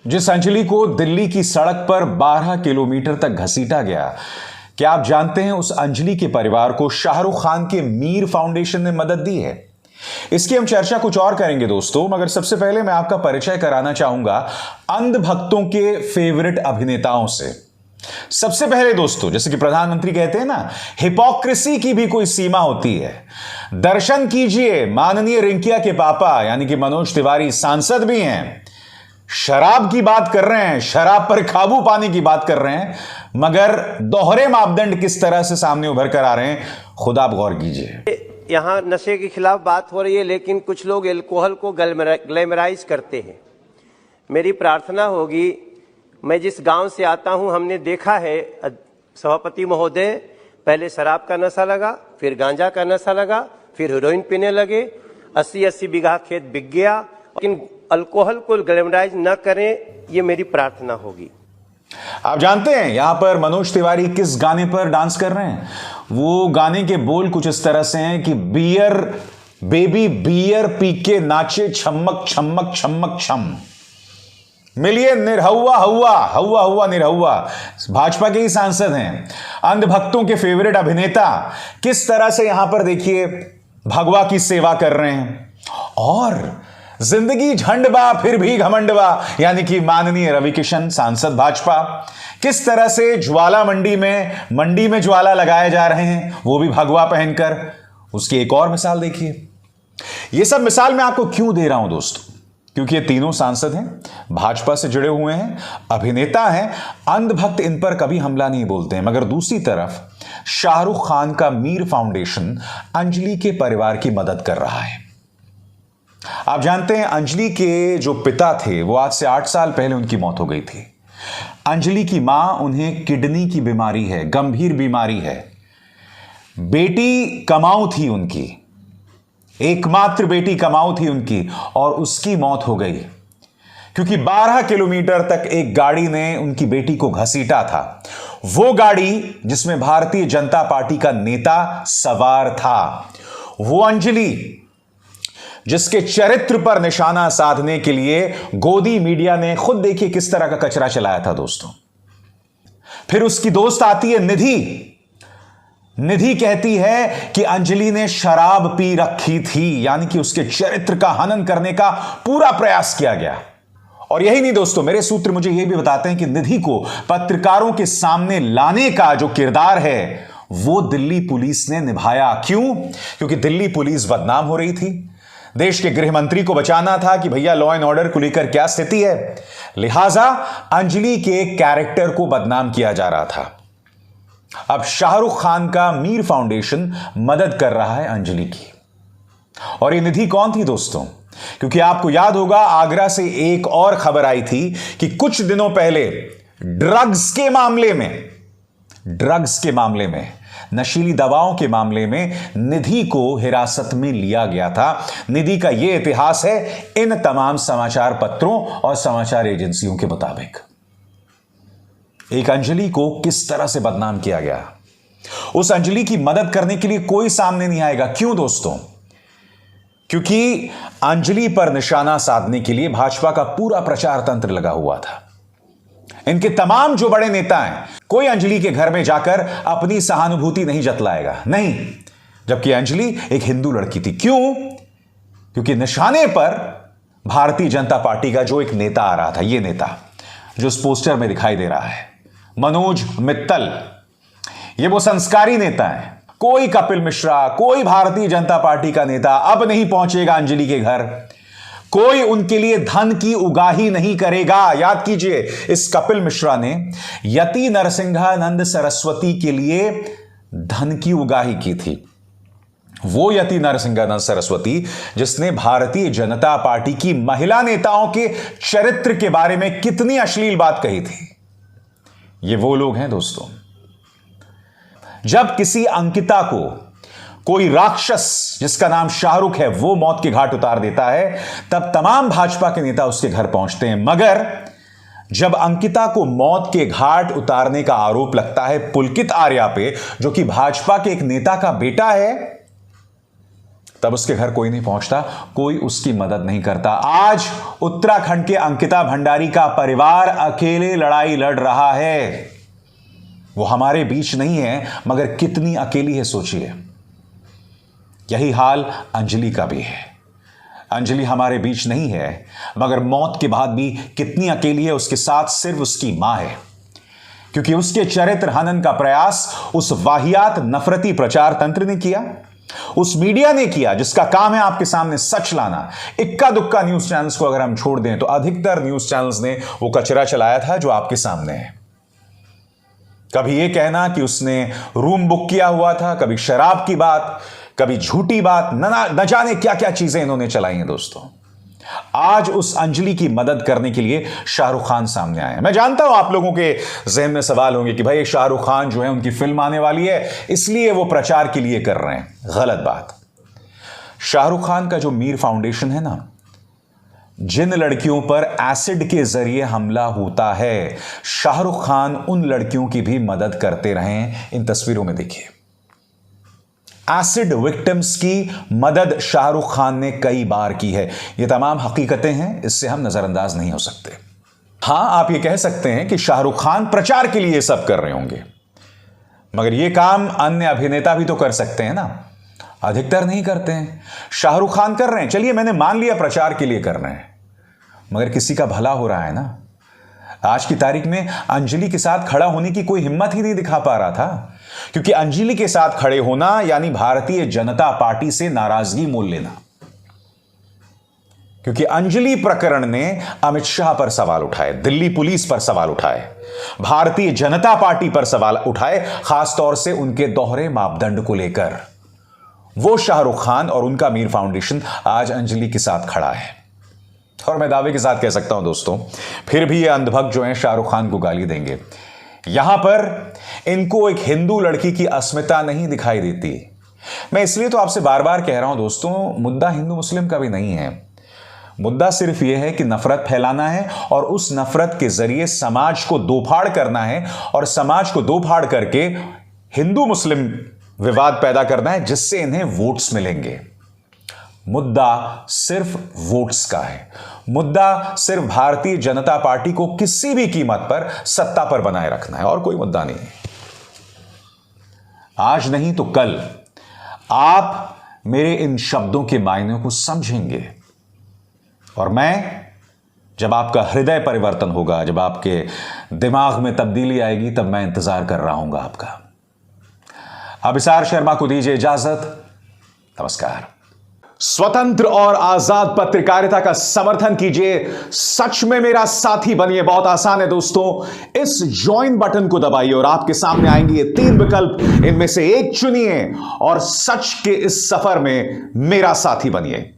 जिस अंजलि को दिल्ली की सड़क पर 12 किलोमीटर तक घसीटा गया, क्या आप जानते हैं उस अंजलि के परिवार को शाहरुख खान के मीर फाउंडेशन ने मदद दी है? इसकी हम चर्चा कुछ और करेंगे दोस्तों, मगर सबसे पहले मैं आपका परिचय कराना चाहूंगा अंधभक्तों के फेवरेट अभिनेताओं से। सबसे पहले दोस्तों, जैसे कि प्रधानमंत्री कहते हैं ना, हिपोक्रेसी की भी कोई सीमा होती है। दर्शन कीजिए, माननीय रिंकिया के पापा यानी कि मनोज तिवारी सांसद भी हैं, शराब की बात कर रहे हैं, शराब पर काबू पाने की बात कर रहे हैं, मगर दोहरे मापदंड किस तरह से सामने उभर कर आ रहे हैं, खुद आप गौर कीजिए। यहाँ नशे के खिलाफ बात हो रही है, लेकिन कुछ लोग एल्कोहल को ग्लैमराइज करते हैं। मेरी प्रार्थना होगी, मैं जिस गांव से आता हूं, हमने देखा है सभापति महोदय, पहले शराब का नशा लगा, फिर गांजा का नशा लगा, फिर हेरोइन पीने लगे, 80-80 बीघा खेत बिक गया। लेकिन अल्कोहल को ग्लैमराइज न करें, ये मेरी प्रार्थना होगी। आप जानते हैं यहां पर मनोज तिवारी किस गाने पर डांस कर रहे हैं? वो गाने के बोल कुछ इस तरह से हैं कि बियर बेबी बियर पी के नाचे छमक छमक छमक छम, मिलिए निरहुआ हुआ हुआ हुआ निरहुआ। भाजपा के ही सांसद हैं, अंधभक्तों के फेवरेट अभिनेता, किस तरह से यहां पर देखिए भगवा की सेवा कर रहे हैं। और जिंदगी झंडबा फिर भी घमंडबा यानी कि माननीय रवि किशन सांसद भाजपा, किस तरह से ज्वाला मंडी में ज्वाला लगाए जा रहे हैं, वो भी भगवा पहनकर। उसकी एक और मिसाल देखिए। ये सब मिसाल मैं आपको क्यों दे रहा हूं दोस्तों? क्योंकि ये तीनों सांसद हैं, भाजपा से जुड़े हुए हैं, अभिनेता हैं, अंधभक्त इन पर कभी हमला नहीं बोलते हैं। मगर दूसरी तरफ शाहरुख खान का मीर फाउंडेशन अंजलि के परिवार की मदद कर रहा है। आप जानते हैं अंजलि के जो पिता थे वो आज से 8 साल पहले उनकी मौत हो गई थी। अंजलि की मां, उन्हें किडनी की बीमारी है, गंभीर बीमारी है। बेटी कमाऊ थी उनकी, एकमात्र बेटी कमाऊ थी उनकी, और उसकी मौत हो गई क्योंकि 12 किलोमीटर तक एक गाड़ी ने उनकी बेटी को घसीटा था। वो गाड़ी जिसमें भारतीय जनता पार्टी का नेता सवार था, वो अंजलि जिसके चरित्र पर निशाना साधने के लिए गोदी मीडिया ने खुद देखिए किस तरह का कचरा चलाया था दोस्तों। फिर उसकी दोस्त आती है निधि। निधि कहती है कि अंजलि ने शराब पी रखी थी, यानी कि उसके चरित्र का हनन करने का पूरा प्रयास किया गया। और यही नहीं दोस्तों, मेरे सूत्र मुझे यह भी बताते हैं कि निधि को पत्रकारों के सामने लाने का जो किरदार है वो दिल्ली पुलिस ने निभाया। क्यों? क्योंकि दिल्ली पुलिस बदनाम हो रही थी। देश के गृह मंत्री को बचाना था कि भैया लॉ एंड ऑर्डर को लेकर क्या स्थिति है, लिहाजा अंजलि के कैरेक्टर को बदनाम किया जा रहा था। अब शाहरुख खान का मीर फाउंडेशन मदद कर रहा है अंजलि की। और ये निधि कौन थी दोस्तों? क्योंकि आपको याद होगा आगरा से एक और खबर आई थी कि कुछ दिनों पहले ड्रग्स के मामले में नशीली दवाओं के मामले में निधि को हिरासत में लिया गया था। निधि का यह इतिहास है इन तमाम समाचार पत्रों और समाचार एजेंसियों के मुताबिक। एक अंजलि को किस तरह से बदनाम किया गया, उस अंजलि की मदद करने के लिए कोई सामने नहीं आएगा। क्यों दोस्तों? क्योंकि अंजलि पर निशाना साधने के लिए भाजपा का पूरा प्रचार तंत्र लगा हुआ था। इनके तमाम जो बड़े नेता हैं, कोई अंजलि के घर में जाकर अपनी सहानुभूति नहीं जतलाएगा, नहीं। जबकि अंजलि एक हिंदू लड़की थी। क्यों? क्योंकि निशाने पर भारतीय जनता पार्टी का जो एक नेता आ रहा था, यह नेता जो इस पोस्टर में दिखाई दे रहा है, मनोज मित्तल, ये वो संस्कारी नेता है। कोई कपिल मिश्रा, कोई भारतीय जनता पार्टी का नेता अब नहीं पहुंचेगा अंजलि के घर। कोई उनके लिए धन की उगाही नहीं करेगा। याद कीजिए, इस कपिल मिश्रा ने यति नरसिंहानंद सरस्वती के लिए धन की उगाही की थी। वो यति नरसिंहानंद सरस्वती जिसने भारतीय जनता पार्टी की महिला नेताओं के चरित्र के बारे में कितनी अश्लील बात कही थी। ये वो लोग हैं दोस्तों। जब किसी अंकिता को कोई राक्षस जिसका नाम शाहरुख है वो मौत के घाट उतार देता है, तब तमाम भाजपा के नेता उसके घर पहुंचते हैं। मगर जब अंकिता को मौत के घाट उतारने का आरोप लगता है पुलकित आर्या पे, जो कि भाजपा के एक नेता का बेटा है, तब उसके घर कोई नहीं पहुंचता, कोई उसकी मदद नहीं करता। आज उत्तराखंड के अंकिता भंडारी का परिवार अकेले लड़ाई लड़ रहा है। वो हमारे बीच नहीं है, मगर कितनी अकेली है सोचिए। यही हाल अंजलि का भी है। अंजलि हमारे बीच नहीं है, मगर मौत के बाद भी कितनी अकेली है। उसके साथ सिर्फ उसकी मां है, क्योंकि उसके चरित्र हनन का प्रयास उस वाहियात नफरती प्रचार तंत्र ने किया, उस मीडिया ने किया जिसका काम है आपके सामने सच लाना। इक्का दुक्का न्यूज चैनल्स को अगर हम छोड़ दें तो अधिकतर न्यूज चैनल्स ने वो कचरा चलाया था जो आपके सामने है। कभी यह कहना कि उसने रूम बुक किया हुआ था, कभी शराब की बात, कभी झूठी बात, न जाने क्या क्या चीजें इन्होंने चलाई हैं। दोस्तों, आज उस अंजलि की मदद करने के लिए शाहरुख खान सामने आए हैं। मैं जानता हूं आप लोगों के जहन में सवाल होंगे कि भाई शाहरुख खान जो है उनकी फिल्म आने वाली है, इसलिए वो प्रचार के लिए कर रहे हैं। गलत बात। शाहरुख खान का जो मीर फाउंडेशन है ना, जिन लड़कियों पर एसिड के जरिए हमला होता है, शाहरुख खान उन लड़कियों की भी मदद करते रहे। इन तस्वीरों में देखिए, एसिड विक्टिम्स की मदद शाहरुख खान ने कई बार की है। ये तमाम हकीकतें हैं, इससे हम नजरअंदाज नहीं हो सकते। हां, आप ये कह सकते हैं कि शाहरुख खान प्रचार के लिए सब कर रहे होंगे, मगर ये काम अन्य अभिनेता भी तो कर सकते हैं ना। अधिकतर नहीं करते हैं। शाहरुख खान कर रहे हैं, चलिए मैंने मान लिया प्रचार के लिए कर रहे हैं, मगर किसी का भला हो रहा है ना। आज की तारीख में अंजलि के साथ खड़ा होने की कोई हिम्मत ही नहीं दिखा पा रहा था, क्योंकि अंजलि के साथ खड़े होना यानी भारतीय जनता पार्टी से नाराजगी मोल लेना। क्योंकि अंजलि प्रकरण ने अमित शाह पर सवाल उठाए, दिल्ली पुलिस पर सवाल उठाए, भारतीय जनता पार्टी पर सवाल उठाए, खासतौर से उनके दोहरे मापदंड को लेकर। वो शाहरुख खान और उनका मीर फाउंडेशन आज अंजलि के साथ खड़ा है। और मैं दावे के साथ कह सकता हूं दोस्तों, फिर भी ये अंधभक्त जो हैं शाहरुख खान को गाली देंगे। यहां पर इनको एक हिंदू लड़की की अस्मिता नहीं दिखाई देती। मैं इसलिए तो आपसे बार बार कह रहा हूं दोस्तों, मुद्दा हिंदू मुस्लिम का भी नहीं है। मुद्दा सिर्फ यह है कि नफरत फैलाना है और उस नफरत के जरिए समाज को दोफाड़ करना है, और समाज को दोफाड़ करके हिंदू मुस्लिम विवाद पैदा करना है, जिससे इन्हें वोट्स मिलेंगे। मुद्दा सिर्फ वोट्स का है। मुद्दा सिर्फ भारतीय जनता पार्टी को किसी भी कीमत पर सत्ता पर बनाए रखना है, और कोई मुद्दा नहीं है। आज नहीं तो कल आप मेरे इन शब्दों के मायने को समझेंगे, और मैं, जब आपका हृदय परिवर्तन होगा, जब आपके दिमाग में तब्दीली आएगी, तब मैं इंतजार कर रहा हूंगा आपका। अभिसार शर्मा को दीजिए इजाजत। नमस्कार। स्वतंत्र और आजाद पत्रकारिता का समर्थन कीजिए, सच में मेरा साथी बनिए। बहुत आसान है दोस्तों, इस ज्वाइन बटन को दबाइए और आपके सामने आएंगे ये 3 विकल्प, इनमें से एक चुनिए और सच के इस सफर में मेरा साथी बनिए।